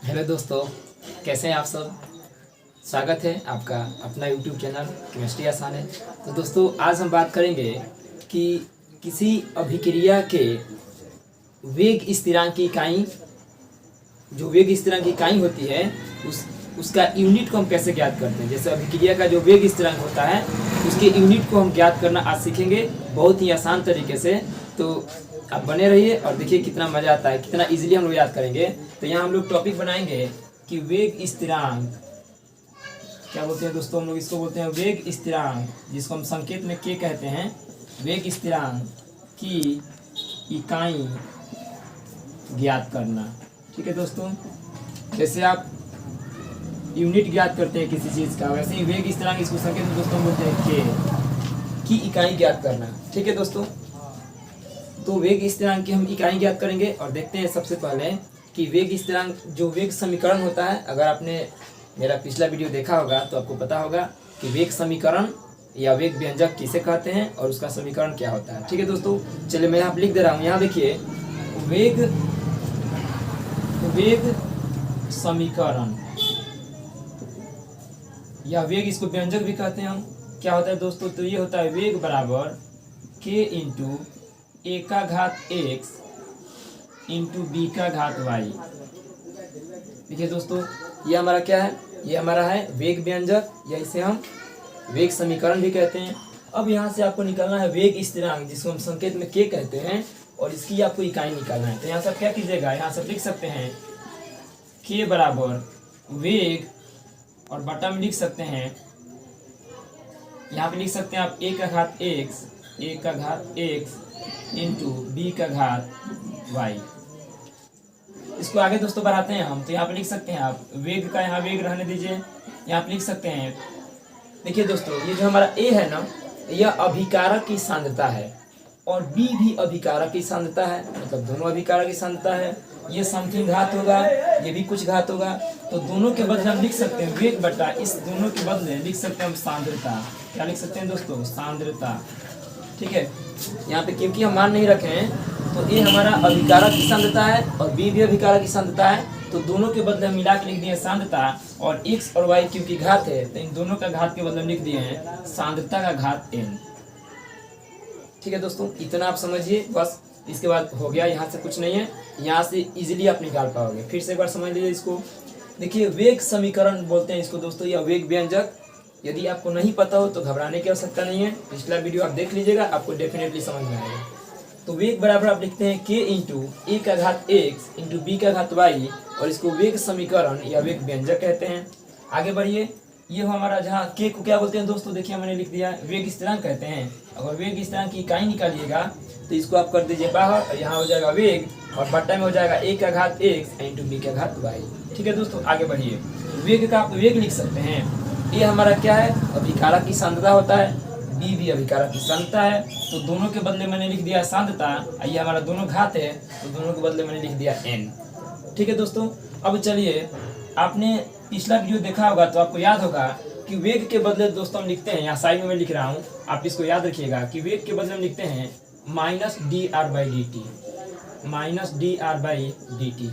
Hello दोस्तों, कैसे हैं आप सब। स्वागत है आपका अपना यूट्यूब चैनल केमिस्ट्री आसान है। तो दोस्तों, आज हम बात करेंगे कि किसी अभिक्रिया के वेग स्थिरांक की इकाई, जो वेग स्थिरांक की इकाई होती है उसका यूनिट को हम कैसे ज्ञात करते हैं। जैसे अभिक्रिया का जो वेग स्थिरांक होता है उसके यूनिट को हम ज्ञात करना आज सीखेंगे बहुत ही आसान तरीके से। तो आप बने रहिए और देखिए कितना मज़ा आता है, कितना इजीली हम लोग याद करेंगे। तो यहाँ हम लोग टॉपिक बनाएंगे कि वेग स्थिरांक क्या बोलते हैं दोस्तों। हम लोग इसको बोलते हैं वेग स्थिरांक, जिसको हम संकेत में के कहते हैं। वेग स्थिरांक की इकाई ज्ञात करना। ठीक है दोस्तों, जैसे आप यूनिट ज्ञात करते हैं किसी चीज़ का, वैसे ही वेग स्थिरांक, इसको संकेत में दोस्तों बोलते हैं के की इकाई ज्ञात करना। ठीक है दोस्तों, तो वेग स्थिरांक की हम इकाई ज्ञात करेंगे और देखते हैं सबसे पहले कि वेग स्थिरांक जो वेग समीकरण होता है। अगर आपने मेरा पिछला वीडियो देखा होगा तो आपको पता होगा कि वेग समीकरण या वेग व्यंजक किसे कहते हैं और उसका समीकरण क्या होता है। ठीक है दोस्तों, चलिए मैं यहाँ लिख दे रहा हूँ। यहाँ देखिए वेग समीकरण या वेग, इसको व्यंजक भी कहते हैं हम। क्या होता है दोस्तों, तो ये होता है वेग बराबर k इंटू ए का घात x इंटू बी का घात y। देखिए दोस्तों, ये हमारा क्या है, ये हमारा है वेग व्यंजक या इसे हम वेग समीकरण भी कहते हैं। अब यहाँ से आपको निकालना है वेग स्थिरांक, जिसको हम संकेत में k कहते हैं, और इसकी आपको इकाई निकालना है। तो यहाँ से क्या कीजिएगा, यहाँ से लिख सकते हैं k बराबर वेग और बटा में लिख सकते हैं, यहाँ पे लिख सकते हैं आप ए का घात x इंटू बी का घात y। इसको आगे दोस्तों बढ़ाते हैं हम। तो यहाँ पे लिख सकते हैं आप वेग का, यहाँ वेग रहने दीजिए, यहाँ पे लिख सकते हैं। देखिए दोस्तों, ये जो हमारा a है ना, यह अभिकारक की सांद्रता है और b भी अभिकारक की सांद्रता है, मतलब दोनों अभिकारक की सांद्रता है। ये समथिंग घात होगा, ये भी कुछ घात होगा। तो दोनों के बदले हम लिख सकते हैं वेग बटा, इस दोनों के बदले लिख सकते हैं हम सांद्रता। क्या लिख सकते हैं दोस्तों, सांद्रता। ठीक है, यहाँ पे क्योंकि हम मान नहीं रखे हैं तो ए हमारा अभिकारक की सांद्रता है और बी भी अभिकारक की सांद्रता है। तो दोनों के बदले हम मिला के लिख दिए सांद्रता, और x और y क्योंकि घात है तो इन दोनों का घात के बदले हम लिख दिए हैं सांद्रता का घात n। ठीक है दोस्तों, इतना आप समझिए बस। इसके बाद हो गया, यहाँ से कुछ नहीं है, यहाँ से इजीली आप निकाल पाओगे। फिर से एक बार समझ लीजिए इसको। देखिए वेग समीकरण बोलते हैं इसको दोस्तों, या वेग व्यंजक। यदि आपको नहीं पता हो तो घबराने की आवश्यकता नहीं है, पिछला वीडियो आप देख लीजिएगा, आपको डेफिनेटली समझ में आएगा। तो वेग बराबर आप लिखते हैं k इंटू ए का घात x इंटू बी का घात y, और इसको वेग समीकरण या वेग व्यंजक कहते हैं। आगे बढ़िए, ये हमारा जहाँ k को क्या बोलते हैं दोस्तों, देखिए मैंने लिख दिया वेग स्थिरांक कहते हैं। अगर वेग स्थिरांक की इकाई निकालिएगा तो इसको आप कर दीजिए बाहर, और यहाँ हो जाएगा वेग और बट्टा में हो जाएगा ए का घात x इंटू बी का घात y। ठीक है दोस्तों, आगे बढ़िए। वेग का आप वेग लिख सकते हैं। ये हमारा क्या है, अभिकारक की सांद्रता होता है, बी भी अभिकारक की सांद्रता है। तो दोनों के बदले मैंने लिख दिया सांद्रता, ये हमारा दोनों घात है तो दोनों के बदले मैंने लिख दिया n। ठीक है दोस्तों, अब चलिए, आपने पिछला वीडियो देखा होगा तो आपको याद होगा कि वेग के बदले दोस्तों हम लिखते हैं, यहाँ साइड में मैं लिख रहा हूँ, आप इसको याद रखिएगा कि वेग के बदले हम लिखते हैं minus D R by D T, minus D R by D T.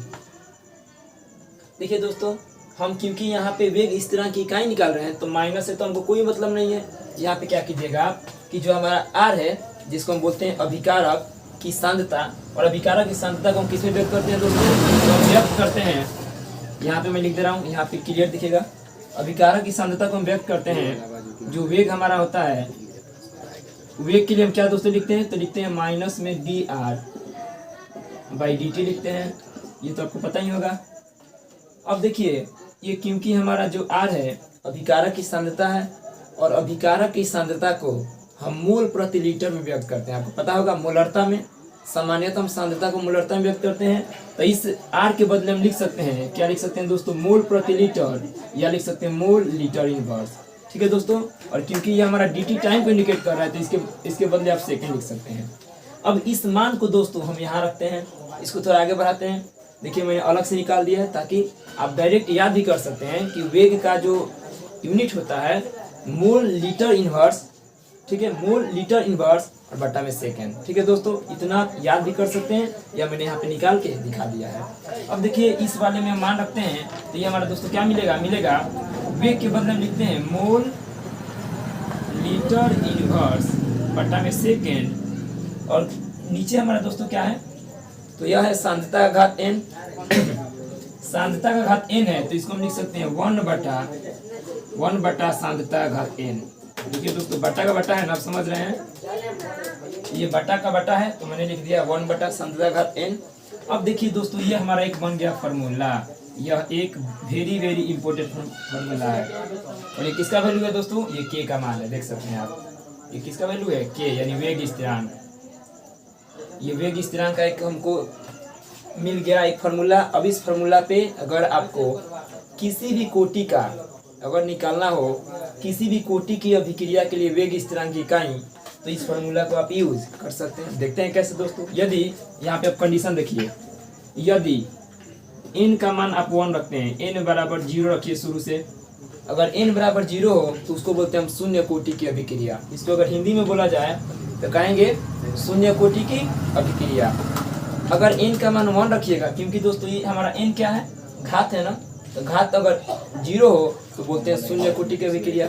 देखिए दोस्तों, हम क्योंकि यहाँ पे वेग स्थिरांक की इकाई निकाल रहे हैं तो माइनस से तो हमको कोई मतलब नहीं है। यहाँ पे क्या कीजिएगा आप कि जो हमारा आर है, जिसको हम बोलते हैं अभिकारक की सांद्रता, और अभिकारक की सांद्रता को हम किसमें व्यक्त करते हैं दोस्तों, तो हम व्यक्त करते हैं, यहाँ पे मैं लिख दे रहा हूँ, यहाँ पे क्लियर दिखेगा। अभिकारक की सांद्रता को हम व्यक्त करते हैं, जो वेग हमारा होता है, वेग के लिए हम क्या दोस्तों लिखते हैं, तो लिखते हैं माइनस में D R by D T लिखते हैं। ये तो आपको पता ही होगा। अब देखिए, ये क्योंकि हमारा जो R है अभिकारक की सांद्रता है, और अभिकारक की सांद्रता को हम मोल प्रति लीटर में व्यक्त करते हैं। आपको पता होगा मोलरता में, सामान्यतः हम सांद्रता को मोलरता में व्यक्त करते हैं। तो इस R के बदले हम लिख सकते हैं, क्या लिख सकते हैं दोस्तों, मोल प्रति लीटर, या लिख सकते हैं मोल लीटर इनवर्स। ठीक है दोस्तों, और क्योंकि ये हमारा dt टाइम को इंडिकेट कर रहा है तो इसके बदले आप सेकेंड लिख सकते हैं। अब इस मान को दोस्तों हम यहाँ रखते हैं, इसको थोड़ा आगे बढ़ाते हैं। देखिए मैंने अलग से निकाल दिया है ताकि आप डायरेक्ट याद भी कर सकते हैं कि वेग का जो यूनिट होता है मोल लीटर इनवर्स ठीक है, मोल लीटर इनवर्स और बटा में सेकेंड। ठीक है दोस्तों, इतना याद भी कर सकते हैं, या मैंने यहाँ पे निकाल के दिखा दिया है। अब देखिए इस वाले में हम मान रखते हैं तो ये हमारा दोस्तों क्या मिलेगा वेग के बदले में लिखते हैं मोल लीटर इनवर्स बटा में सेकेंड, और नीचे हमारा दोस्तों क्या है, तो यह है सांद्रता का घात n। सांद्रता का घात n है तो इसको हम लिख सकते हैं 1 बटा सांद्रता का घात n। देखिए दोस्तों बटा का बटा है ना, आप समझ रहे हैं, ये बटा का बटा है तो मैंने लिख दिया 1 बटा सांद्रता का घात n। अब देखिए दोस्तों ये हमारा एक बन गया फार्मूला, यह एक वेरी इंपॉर्टेंट फार्मूला है। और ये किसका वैल्यू है दोस्तों, ये k का मान है, देख सकते हैं आप, ये किसका वैल्यू है k, यानी वेग स्थिरांक। ये वेग स्थिरांक का एक हमको मिल गया एक फार्मूला। अब इस फार्मूला पे अगर आपको किसी भी कोटि का अगर निकालना हो, किसी भी कोटि की अभिक्रिया के लिए वेग स्थिरांक की इकाई, तो इस फार्मूला को आप यूज कर सकते हैं। देखते हैं कैसे दोस्तों। यदि यहाँ पे आप कंडीशन देखिए, यदि n का मान आप 1 रखते हैं, n बराबर 0 रखिए शुरू से, अगर n बराबर 0 हो तो उसको बोलते हैं हम शून्य कोटि की अभिक्रिया। इसको अगर हिंदी में बोला जाए तो कहेंगे शून्य कोटि की अभिक्रिया। अगर n का मान 1 रखिएगा, क्योंकि दोस्तों ये हमारा n क्या है, घात है ना, तो घात अगर 0 हो तो बोलते हैं शून्य कोटि की अभिक्रिया।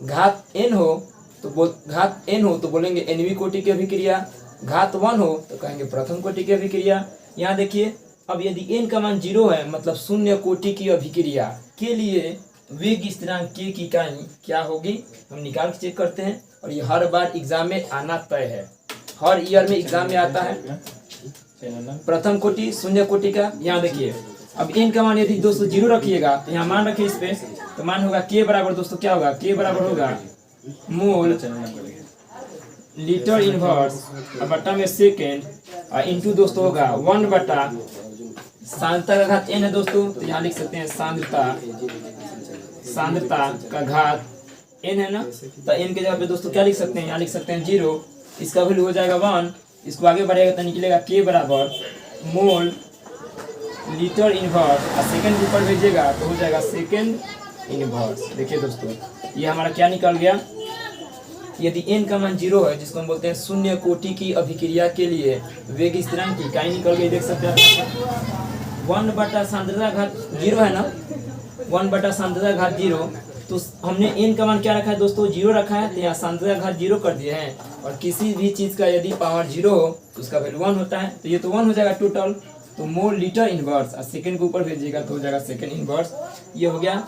घात n हो तो बोलेंगे nवीं कोटि की अभिक्रिया। घात 1 हो तो कहेंगे प्रथम कोटि की अभिक्रिया। यहाँ देखिए, अब यदि n का मान 0 है मतलब शून्य कोटि की अभिक्रिया के लिए वेग स्थिरांक k की इकाई क्या होगी, हम निकाल के चेक करते हैं। और ये हर बार एग्जाम में आना तय है, हर ईयर में एग्जाम में आता है प्रथम कोटि शून्य कोटि का। यहाँ देखिए, अब n का मान यदि दोस्तों 0 रखिएगा तो यहाँ मान रखिए इस पे, तो मान होगा k बराबर दोस्तों क्या होगा, k बराबर होगा मोल लीटर इनवर्स और बटा में सेकेंड और इंटू दोस्तों होगा 1 बटा सांद्रता का घात n है दोस्तों, तो यहाँ लिख सकते हैं सांद्रता का घात n है ना, तो n के जगह पे दोस्तों क्या लिख सकते हैं, यहाँ लिख सकते हैं 0, इसका वैल्यू हो जाएगा 1। इसको आगे बढ़ेगा तो निकलेगा k बराबर मोल लीटर इनवर्स और सेकेंड ऊपर भेजिएगा तो हो जाएगा सेकेंड इनवर्स। देखिए दोस्तों ये हमारा क्या निकल गया, यदि n का मान 0 है जिसको हम बोलते हैं शून्य कोटि की अभिक्रिया के लिए वेग स्थिरांक की इकाई निकल गई। देख सकते हैं 1 बटा सांद्रता घात 0 है ना, 1 बटा सांद्रता घात 0, तो हमने n का मान क्या रखा है दोस्तों, 0 रखा है, तो यहाँ सांद्रता घात 0 कर दिए हैं। और किसी भी चीज का यदि पावर 0 हो तो उसका वैल्यू 1 होता है, तो ये तो 1 हो जाएगा टोटल। तो मोल लीटर इनवर्स और सेकेंड के ऊपर भेजिएगा तो हो जाएगा सेकेंड इनवर्स। ये हो गया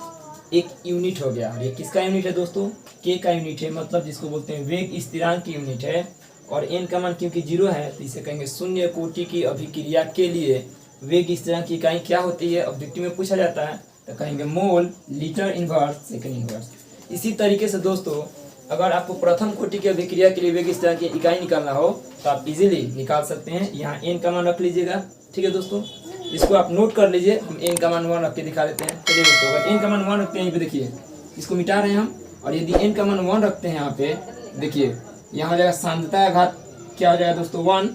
एक यूनिट हो गया। और ये किसका यूनिट है दोस्तों, k का यूनिट है, मतलब जिसको बोलते हैं वेग स्थिरांक की यूनिट है। और n का मान क्योंकि 0 है तो इसे कहेंगे शून्य कोटि की अभिक्रिया के लिए वेग स्थिरांक की इकाई क्या होती है, ऑब्जेक्टिव में पूछा जाता है तो कहेंगे mole litre inverse second inverse. इसी तरीके से दोस्तों अगर आपको प्रथम कोटि की अभिक्रिया के लिए वेग स्थिरांक की इकाई निकालना हो तो आप इजीली निकाल सकते हैं। यहाँ n का मान रख लीजिएगा, ठीक है दोस्तों, इसको आप नोट कर लीजिए। हम n का मान 1 रख के दिखा देते हैं। चलिए दोस्तों, अगर n का मान 1 रखते हैं, यहाँ पे देखिए इसको मिटा रहे हैं हम, और यदि n का मान 1 रखते हैं यहाँ पे देखिए, यहाँ हो जाएगा सांद्रता का घात क्या हो जाएगा दोस्तों 1,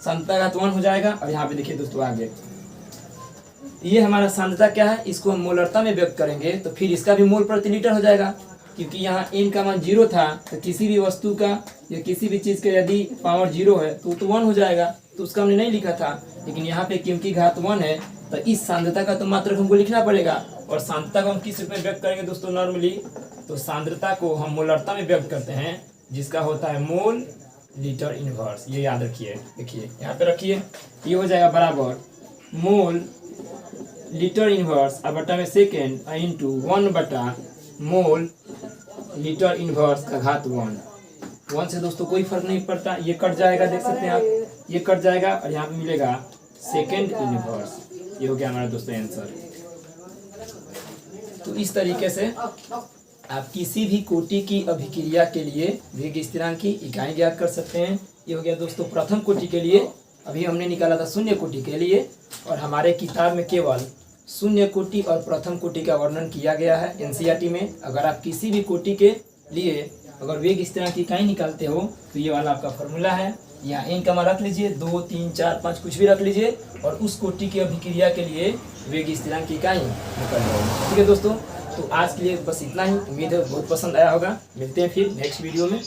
सांद्रता का घात 1 हो जाएगा। और यहाँ पे देखिए दोस्तों आगे ये हमारा सांद्रता क्या है, इसको हम मोलरता में व्यक्त करेंगे तो फिर इसका भी मोल प्रति लीटर हो जाएगा। क्योंकि यहाँ n का मान 0 था तो किसी भी वस्तु का या किसी भी चीज़ का यदि पावर 0 है तो 1 हो जाएगा, तो उसका हमने नहीं लिखा था। लेकिन यहाँ पे क्योंकि घात 1 है तो इस सांद्रता का तो मात्रक हमको लिखना पड़ेगा। और सांद्रता को हम किस रूप में व्यक्त करेंगे दोस्तों, नॉर्मली तो सांद्रता को हम मोलरता में व्यक्त करते हैं जिसका होता है मोल लीटर इनवर्स। ये याद रखिए, देखिए यहाँ पे रखिए, ये हो जाएगा बराबर मोल लीटर इनवर्स और बटा में सेकेंड इंटू 1 बटा मोल लीटर इनवर्स का घात 1 से दोस्तों कोई फर्क नहीं पड़ता, ये कट जाएगा, देख सकते हैं आप, ये कट जाएगा और यहाँ पे मिलेगा सेकेंड इनवर्स। ये हो गया हमारा दोस्तों आंसर। तो इस तरीके से आप किसी भी कोटि की अभिक्रिया के लिए वेग स्थिरांक की इकाई ज्ञात कर सकते हैं। ये हो गया दोस्तों प्रथम कोटि के लिए। अभी हमने निकाला था शून्य कोटि के लिए, और हमारे किताब में केवल शून्य कोटि और प्रथम कोटि का वर्णन किया गया है एनसीईआरटी में। अगर आप किसी भी कोटि के लिए अगर वेग स्थिरांक की इकाई निकालते हो तो ये वाला आपका फॉर्मूला है। यहाँ n का मान रख लीजिए, 2, 3, 4, 5 कुछ भी रख लीजिए, और उस कोटि की अभिक्रिया के लिए वेग स्थिरांक की इकाई निकल जाएगी। ठीक है दोस्तों, तो आज के लिए बस इतना ही। उम्मीद है बहुत पसंद आया होगा। मिलते हैं फिर नेक्स्ट वीडियो में।